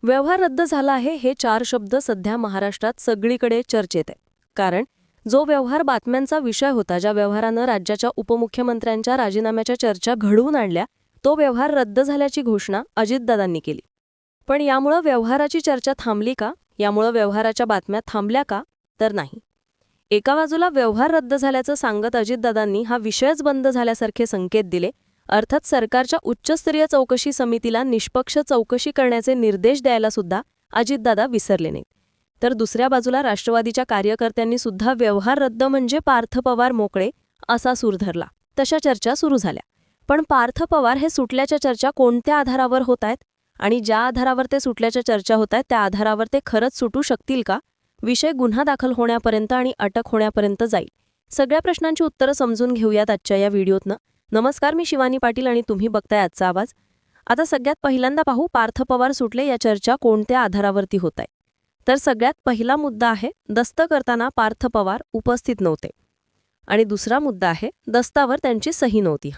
व्यवहार रद्द झाला आहे हे 4 शब्द सध्या महाराष्ट्रात सगळीकडे चर्चेत आहे. कारण जो व्यवहार बातम्यांचा विषय होता, ज्या व्यवहारानं राज्याच्या उपमुख्यमंत्र्यांच्या राजीनाम्याच्या चर्चा घडवून आणल्या, तो व्यवहार रद्द झाल्याची घोषणा अजितदादांनी केली. पण यामुळं व्यवहाराची चर्चा थांबली का? यामुळं व्यवहाराच्या बातम्या थांबल्या का? तर नाही. एका बाजूला व्यवहार रद्द झाल्याचं सांगत अजितदादांनी हा विषयच बंद झाल्यासारखे संकेत दिले. अर्थात सरकारच्या उच्चस्तरीय चौकशी समितीला निष्पक्ष चौकशी करण्याचे निर्देश द्यायला सुद्धा अजितदादा विसरले नाहीत. तर दुसऱ्या बाजूला राष्ट्रवादीच्या कार्यकर्त्यांनी सुद्धा व्यवहार रद्द म्हणजे पार्थ पवार मोकळे असा सूर धरला. तशा चर्चा सुरू झाल्या. पण पार्थ पवार हे सुटल्याच्या चर्चा कोणत्या आधारावर होत आहेत आणि ज्या आधारावर ते सुटल्याच्या चर्चा होत आहेत त्या आधारावर ते खरंच सुटू शकतील का? विषय गुन्हा दाखल होण्यापर्यंत आणि अटक होण्यापर्यंत जाईल. सगळ्या प्रश्नांची उत्तरं समजून घेऊयात आजच्या या व्हिडिओतनं. नमस्कार, मी शिवानी पाटील आणि तुम्ही बघताय आजचा आवाज. आता सगळ्यात पहिल्यांदा पाहू पार्थ पवार सुटले या चर्चा कोणत्या आधारावरती होत आहे. तर सगळ्यात पहिला मुद्दा आहे दस्त करताना पार्थ पवार उपस्थित नव्हते आणि दुसरा मुद्दा आहे दस्तावर त्यांची सही नव्हती.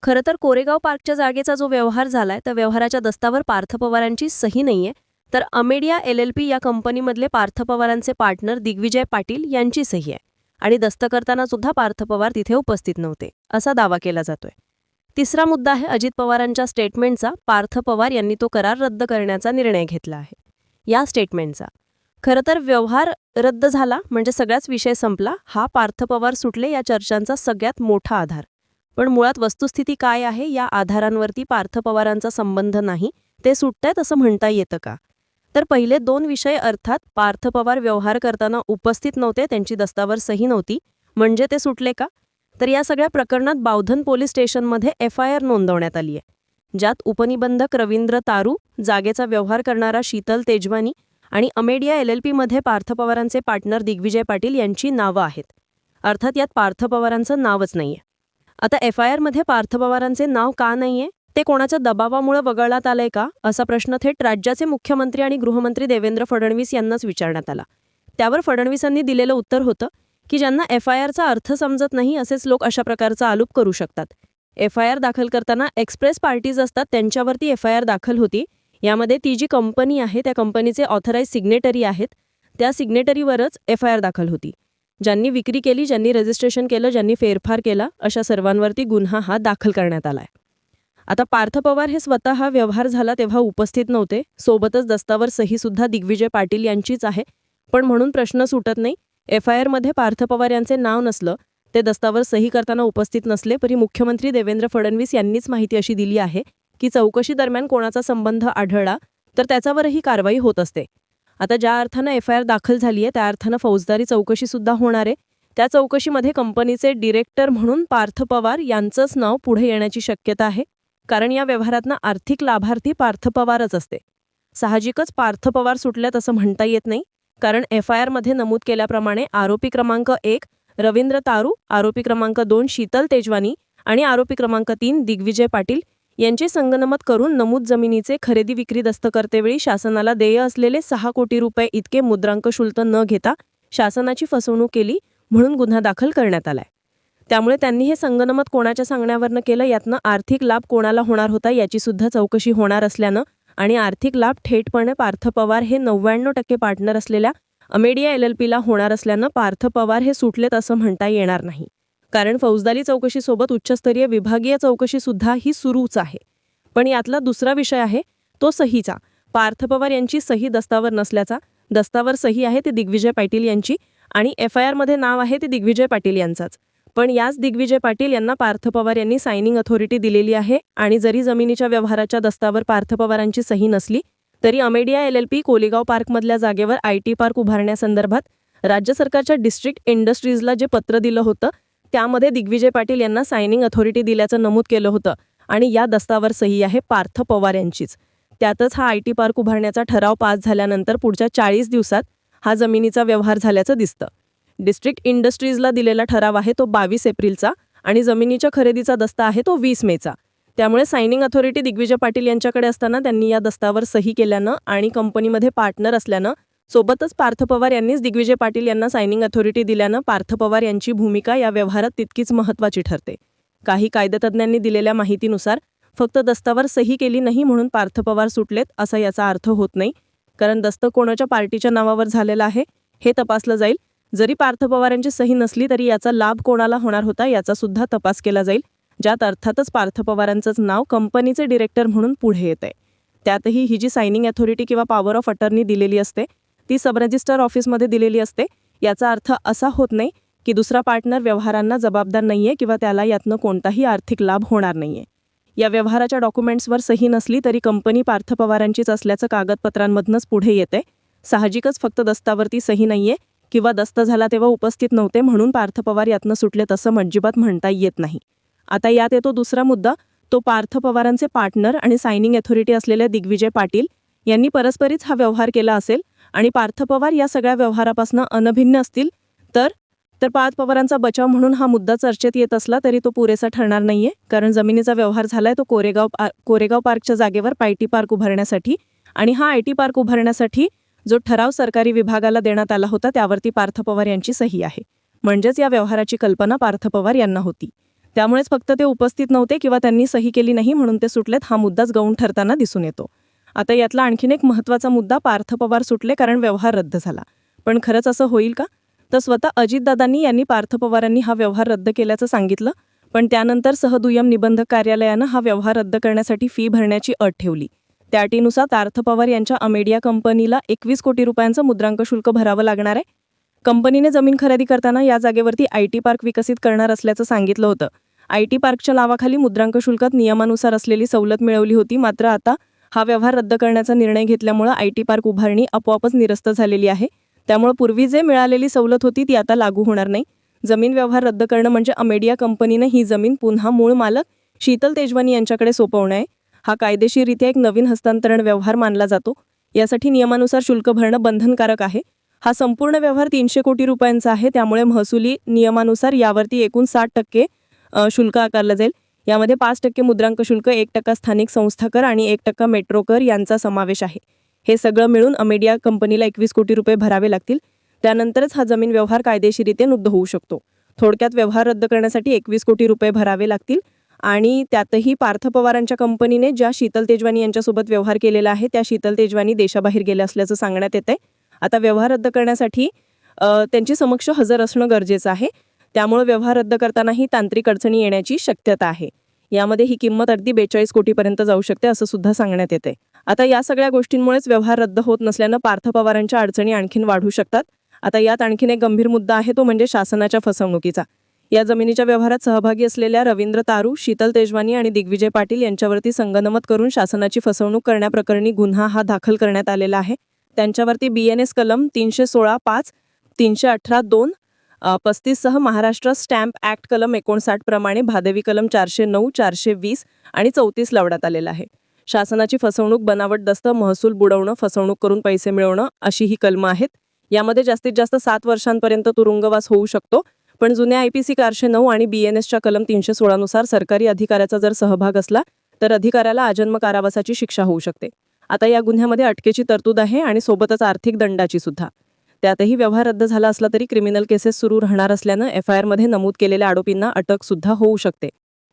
खरं तर कोरेगाव पार्कच्या जागेचा जो व्यवहार झालाय त्या व्यवहाराच्या दस्तावर पार्थ पवारांची सही नाहीये, तर अमेडिया LLP या कंपनीमधले पार्थ पवारांचे पार्टनर दिग्विजय पाटील यांची सही आहे आणि दस्त करताना सुद्धा पार्थ पवार तिथे उपस्थित नव्हते असा दावा केला जातोय. तिसरा मुद्दा आहे अजित पवारांच्या स्टेटमेंटचा. पार्थ पवार यांनी तो करार रद्द करण्याचा निर्णय घेतला आहे. या स्टेटमेंटचा खरं तर व्यवहार रद्द झाला म्हणजे सगळ्याच विषय संपला, हा पार्थ पवार सुटले या चर्चांचा सगळ्यात मोठा आधार. पण मुळात वस्तुस्थिती काय आहे, या आधारांवरती पार्थ पवारांचा संबंध नाही, ते सुटतायत असं म्हणता येतं का? तर पहिले 2 विषय अर्थात पार्थ पवार व्यवहार करताना उपस्थित नव्हते, त्यांची दस्तावर सही नव्हती, म्हणजे ते सुटले का? तर या सगळ्या प्रकरणात बावधन पोलीस स्टेशनमध्ये FIR नोंदवण्यात आली आहे, ज्यात उपनिबंधक रवींद्र तारू, जागेचा व्यवहार करणारा शीतल तेजवानी आणि अमेडिया LLP मध्ये पार्थ पवारांचे पार्टनर दिग्विजय पाटील यांची नावं आहेत. अर्थात यात पार्थ पवारांचं नावच नाहीये. आता FIR मध्ये पार्थ पवारांचे नाव का नाहीये? ते कोणाच्या दबावामुळे वगळण्यात आलंय का, असा प्रश्न थेट राज्याचे मुख्यमंत्री आणि गृहमंत्री देवेंद्र फडणवीस यांनाच विचारण्यात आला. त्यावर फडणवीसांनी दिलेलं उत्तर होतं की ज्यांना FIRचा अर्थ समजत नाही असेच लोक अशा प्रकारचा आरोप करू शकतात. FIR दाखल करताना एक्सप्रेस पार्टीज असतात, त्यांच्यावरती FIR दाखल होती. यामध्ये ती जी कंपनी आहे त्या कंपनीचे ऑथराइज सिग्नेटरी आहेत, त्या सिग्नेटरीवरच FIR दाखल होती. ज्यांनी विक्री केली, ज्यांनी रजिस्ट्रेशन केलं, ज्यांनी फेरफार केला, अशा सर्वांवरती गुन्हा हा दाखल करण्यात आलाय. आता पार्थ पवार हे स्वतः व्यवहार झाला तेव्हा उपस्थित नव्हते, सोबतच दस्तावर सही सुद्धा दिग्विजय पाटील यांचीच आहे. पण म्हणून प्रश्न सुटत नाही. FIR मध्ये पार्थ पवार यांचे नाव नसलं, ते दस्तावर सही करताना उपस्थित नसले, तरी मुख्यमंत्री देवेंद्र फडणवीस यांनीच माहिती अशी दिली आहे की चौकशी दरम्यान कोणाचा संबंध आढळला तर त्याच्यावरही कारवाई होत असते. आता ज्या अर्थानं FIR दाखल झाली आहे त्या अर्थानं फौजदारी चौकशी सुद्धा होणार आहे. त्या चौकशीमध्ये कंपनीचे डिरेक्टर म्हणून पार्थ पवार यांचंच नाव पुढे येण्याची शक्यता आहे, कारण या व्यवहारातनं आर्थिक लाभार्थी पार्थ पवारच असते. साहजिकच पार्थ पवार सुटल्यात असं म्हणता येत नाही, कारण FIR मध्ये नमूद केल्याप्रमाणे आरोपी क्रमांक 1 रवींद्र तारू, आरोपी क्रमांक 2 शीतल तेजवानी आणि आरोपी क्रमांक 3 दिग्विजय पाटील यांचे संगनमत करून नमूद जमिनीचे खरेदी विक्री दस्तकर्तेवेळी शासनाला देय असलेले 6 कोटी रुपये इतके मुद्रांक शुल्क न घेता शासनाची फसवणूक केली म्हणून गुन्हा दाखल करण्यात आलाय. त्यामुळे त्यांनी हे संगनमत कोणाच्या सांगण्यावरनं केलं, यातनं आर्थिक लाभ कोणाला होणार होता याची सुद्धा चौकशी होणार असल्यानं आणि आर्थिक लाभ थेटपणे पार्थ पवार हे 99% पार्टनर असलेल्या अमेडिया LLPला होणार असल्यानं पार्थ पवार हे सुटलेत असं म्हणता येणार नाही. कारण फौजदारी चौकशीसोबत उच्चस्तरीय विभागीय चौकशी सुद्धा ही सुरूच आहे. पण यातला दुसरा विषय आहे तो सहीचा. पार्थ पवार यांची सही दस्तावर नसल्याचा. दस्तावर सही आहे ती दिग्विजय पाटील यांची आणि FIR मध्ये नाव आहे ते दिग्विजय पाटील यांचाच. पण याच दिग्विजय पाटील यांना पार्थ पवार यांनी सायनिंग अथॉरिटी दिलेली आहे आणि जरी जमिनीच्या व्यवहाराच्या दस्तावर पार्थ पवारांची सही नसली तरी अमेडिया LLP कोलेगाव पार्कमधल्या जागेवर IT पार्क उभारण्यासंदर्भात राज्य सरकारच्या डिस्ट्रिक्ट इंडस्ट्रीजला जे पत्र दिलं होतं त्यामध्ये दिग्विजय पाटील यांना सायनिंग अथॉरिटी दिल्याचं नमूद केलं होतं आणि या दस्तावर सही आहे पार्थ पवार यांचीच. त्यातच हा IT पार्क उभारण्याचा ठराव पास झाल्यानंतर पुढच्या 40 दिवसात हा जमिनीचा व्यवहार झाल्याचं दिसतं. डिस्ट्रिक्ट इंडस्ट्रीजला दिलेला ठराव आहे तो 22 एप्रिलचा आणि जमिनीच्या खरेदीचा दस्ता आहे तो 20 मेचा. त्यामुळे सायनिंग अथॉरिटी दिग्विजय पाटील यांच्याकडे असताना त्यांनी या दस्तावर सही केल्यानं आणि कंपनीमध्ये पार्टनर असल्यानं सोबतच पार्थ पवार यांनीच दिग्विजय पाटील यांना सायनिंग अथॉरिटी दिल्यानं पार्थ पवार यांची भूमिका या व्यवहारात तितकीच महत्त्वाची ठरते. काही कायदेतज्ञांनी दिलेल्या माहितीनुसार फक्त दस्तावर सही केली नाही म्हणून पार्थ पवार सुटलेत असा याचा अर्थ होत नाही, कारण दस्त कोणाच्या पार्टीच्या नावावर झालेला आहे हे तपासलं जाईल. जरी पार्थ पवारांची सही नसली तरी याचा लाभ कोणाला होणार होता याचा सुद्धा तपास केला जाईल, ज्यात अर्थातच पार्थ पवारांचंच नाव कंपनीचे डिरेक्टर म्हणून पुढे येत आहे. त्यातही ही जी सायनिंग अथॉरिटी किंवा पॉवर ऑफ अटर्नी दिलेली असते ती सब रजिस्टर ऑफिसमध्ये दिलेली असते. याचा अर्थ असा होत नाही की दुसरा पार्टनर व्यवहारांना जबाबदार नाहीये किंवा त्याला यातनं कोणताही आर्थिक लाभ होणार नाहीये. या व्यवहाराच्या डॉक्युमेंट्सवर सही नसली तरी कंपनी पार्थ पवारांचीच असल्याचं कागदपत्रांमधनंच पुढे येते. साहजिकच फक्त दस्तावरती सही नाहीये किंवा दस्त झाला तेव्हा उपस्थित नव्हते म्हणून पार्थ पवार यातनं सुटले तसं अजिबात म्हणता येत नाही. आता यात येतो दुसरा मुद्दा, तो पार्थ पवारांचे पार्टनर आणि सायनिंग अथॉरिटी असलेल्या दिग्विजय पाटील यांनी परस्परीच हा व्यवहार केला असेल आणि पार्थ पवार या सगळ्या व्यवहारापासून अनभिन्न असतील तर पार्थ पवारांचा बचाव म्हणून हा मुद्दा चर्चेत येत असला तरी तो पुरेसा ठरणार नाहीये, कारण जमिनीचा व्यवहार झालाय तो कोरेगाव पार्कच्या जागेवर आयटी पार्क उभारण्यासाठी, आणि हा आयटी पार्क उभारण्यासाठी जो ठराव सरकारी विभागाला देण्यात आला होता त्यावरती पार्थ पवार यांची सही आहे. म्हणजेच या व्यवहाराची कल्पना पार्थ पवार यांना होती. त्यामुळेच फक्त ते उपस्थित नव्हते किंवा त्यांनी सही केली नाही म्हणून ते सुटलेत हा मुद्दाच गौण ठरताना दिसून येतो. आता यातला आणखीन एक महत्त्वाचा मुद्दा, पार्थ पवार सुटले कारण व्यवहार रद्द झाला. पण खरंच असं होईल का? तर स्वतः अजितदादांनी यांनी पार्थ पवारांनी हा व्यवहार रद्द केल्याचं सांगितलं, पण त्यानंतर सहदुय्यम निबंधक कार्यालयानं हा व्यवहार रद्द करण्यासाठी फी भरण्याची अट ठेवली. त्या अटीनुसार पार्थ पवार यांच्या अमेडिया कंपनीला 21 कोटी रुपयांचं मुद्रांक शुल्क भरावं लागणार आहे. कंपनीने जमीन खरेदी करताना या जागेवरती आयटी पार्क विकसित करणार असल्याचं सांगितलं होतं. आयटी पार्कच्या नावाखाली मुद्रांक शुल्कात नियमानुसार असलेली सवलत मिळवली होती, मात्र आता हा व्यवहार रद्द करण्याचा निर्णय घेतल्यामुळे आयटी पार्क उभारणी आपोआपच निरस्त झालेली आहे. त्यामुळे पूर्वी जे मिळालेली सवलत होती ती आता लागू होणार नाही. जमीन व्यवहार रद्द करणं म्हणजे अमेडिया कंपनीनं ही जमीन पुन्हा मूळ मालक शीतल तेजवानी यांच्याकडे सोपवणं आहे. हा कायदेशीररित्या एक नवीन हस्तांतरण व्यवहार मानला जातो. यासाठी नियमानुसार शुल्क भरणं बंधनकारक आहे. हा संपूर्ण व्यवहार 300 कोटी रुपयांचा आहे, त्यामुळे महसुली नियमानुसार यावरती एकूण 60% शुल्क आकारलं जाईल. यामध्ये 5% मुद्रांक शुल्क, 1% स्थानिक संस्था कर आणि 1% मेट्रो कर यांचा समावेश आहे. हे सगळं मिळून अमेडिया कंपनीला 21 कोटी रुपये भरावे लागतील. त्यानंतरच हा जमीन व्यवहार कायदेशीररित्या नुब्ध होऊ शकतो. थोडक्यात व्यवहार रद्द करण्यासाठी 21 कोटी रुपये भरावे लागतील आणि त्यातही पार्थ पवारांच्या कंपनीने ज्या शीतल तेजवानी यांच्यासोबत व्यवहार केलेला आहे त्या शीतल तेजवानी देशाबाहेर गेल्या असल्याचं सांगण्यात येत आहे. आता व्यवहार रद्द करण्यासाठी त्यांची समक्ष हजर असणं गरजेचं आहे. त्यामुळे व्यवहार रद्द करतानाही तांत्रिक अडचणी येण्याची शक्यता आहे. यामध्ये ही किंमत अगदी 42 कोटीपर्यंत जाऊ शकते असं सुद्धा सांगण्यात येते. आता या सगळ्या गोष्टींमुळेच व्यवहार रद्द होत नसल्यानं पार्थ पवारांच्या अडचणी आणखीन वाढू शकतात. आता यात आणखीन एक गंभीर मुद्दा आहे, तो म्हणजे शासनाच्या फसवणुकीचा. या जमिनीच्या व्यवहारात सहभागी असलेल्या रवींद्र तारू, शीतल तेजवानी आणि दिग्विजय पाटील यांच्यावरती संगनमत करून शासनाची फसवणूक करण्याप्रकरणी गुन्हा हा दाखल करण्यात आलेला आहे. त्यांच्यावरती BNS कलम 316(5), 318(2), 35 सह महाराष्ट्र स्टॅम्प ॲक्ट कलम 59 प्रमाणे भादवी कलम 409, 420 आणि 34 लावण्यात आलेला आहे. शासनाची फसवणूक, बनावट दस्त, महसूल बुडवणं, फसवणूक करून पैसे मिळवणं अशी ही कलमं आहेत. यामध्ये जास्तीत जास्त 7 वर्षांपर्यंत तुरुंगवास होऊ शकतो. पण जुन्या IPC 409 आणि BNSच्या कलम 316 नुसार सरकारी अधिकाऱ्याचा जर सहभाग असला तर अधिकाऱ्याला आजन्म कारावासाची शिक्षा होऊ शकते. आता या गुन्ह्यामध्ये अटकेची तरतूद आहे आणि सोबतच आर्थिक दंडाची सुद्धा. त्यातही व्यवहार रद्द झाला असला तरी क्रिमिनल केसेस सुरू राहणार असल्यानं FIR मध्ये नमूद केलेल्या आरोपींना अटक सुद्धा होऊ शकते.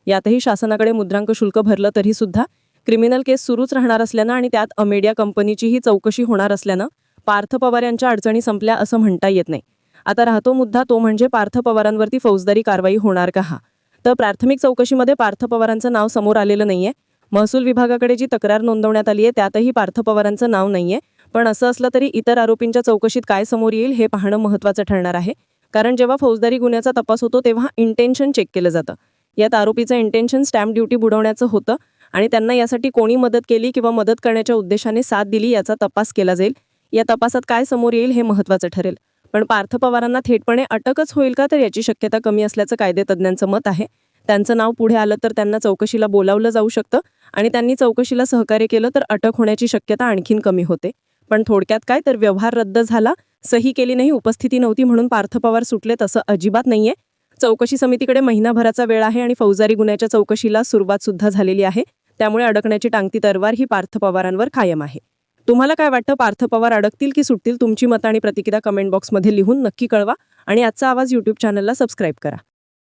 यातही शासनाकडे मुद्रांक शुल्क भरलं तरी सुद्धा क्रिमिनल केस सुरूच राहणार असल्यानं आणि त्यात अमेडिया कंपनीचीही चौकशी होणार असल्यानं पार्थ पवार यांच्या अडचणी संपल्या असं म्हणता येत नाही. आता राहतो मुद्दा, तो म्हणजे पार्थ पवारांवरती फौजदारी कारवाई होणार का हा. तर प्राथमिक चौकशीमध्ये पार्थ पवारांचं नाव समोर आलेलं नाहीये. महसूल विभागाकडे जी तक्रार नोंदवण्यात आली आहे त्यातही पार्थ पवारांचं नाव नाहीये. पण असं असलं तरी इतर आरोपींच्या चौकशीत काय समोर येईल हे पाहणं महत्त्वाचं ठरणार आहे. कारण जेव्हा फौजदारी गुन्ह्याचा तपास होतो तेव्हा इंटेन्शन चेक केलं जातं. यात आरोपीचं इंटेन्शन स्टॅम्प ड्युटी बुडवण्याचं होतं आणि त्यांना यासाठी कोणी मदत केली किंवा मदत करण्याच्या उद्देशाने साथ दिली याचा तपास केला जाईल. या तपासात काय समोर येईल हे महत्त्वाचं ठरेल. पण पार्थ पवारांना थेटपणे अटकच होईल का, तर याची शक्यता कमी असल्याचं कायदेतज्ञांचं मत आहे. त्यांचं नाव पुढे आलं तर त्यांना चौकशीला बोलावलं जाऊ शकतं आणि त्यांनी चौकशीला सहकार्य केलं तर अटक होण्याची शक्यता आणखीन कमी होते. पण थोडक्यात काय, तर व्यवहार रद्द झाला, सही केली नाही, उपस्थिती नव्हती म्हणून पार्थ पवार सुटलेत असं अजिबात नाहीये. चौकशी समितीकडे महिनाभराचा वेळ आहे आणि फौजदारी गुन्ह्याच्या चौकशीला सुरुवात सुद्धा झालेली आहे. त्यामुळे अडकण्याची टांगती तलवार ही पार्थ पवारांवर कायम आहे. तुम्हाला काय वाटतं, पार्थ पवार अडकतील की सुटतील? तुमची मतं आणि प्रतिक्रिया कमेंट बॉक्समध्ये लिहून नक्की कळवा आणि आजचा आवाज YouTube चॅनलला सबस्क्राईब करा.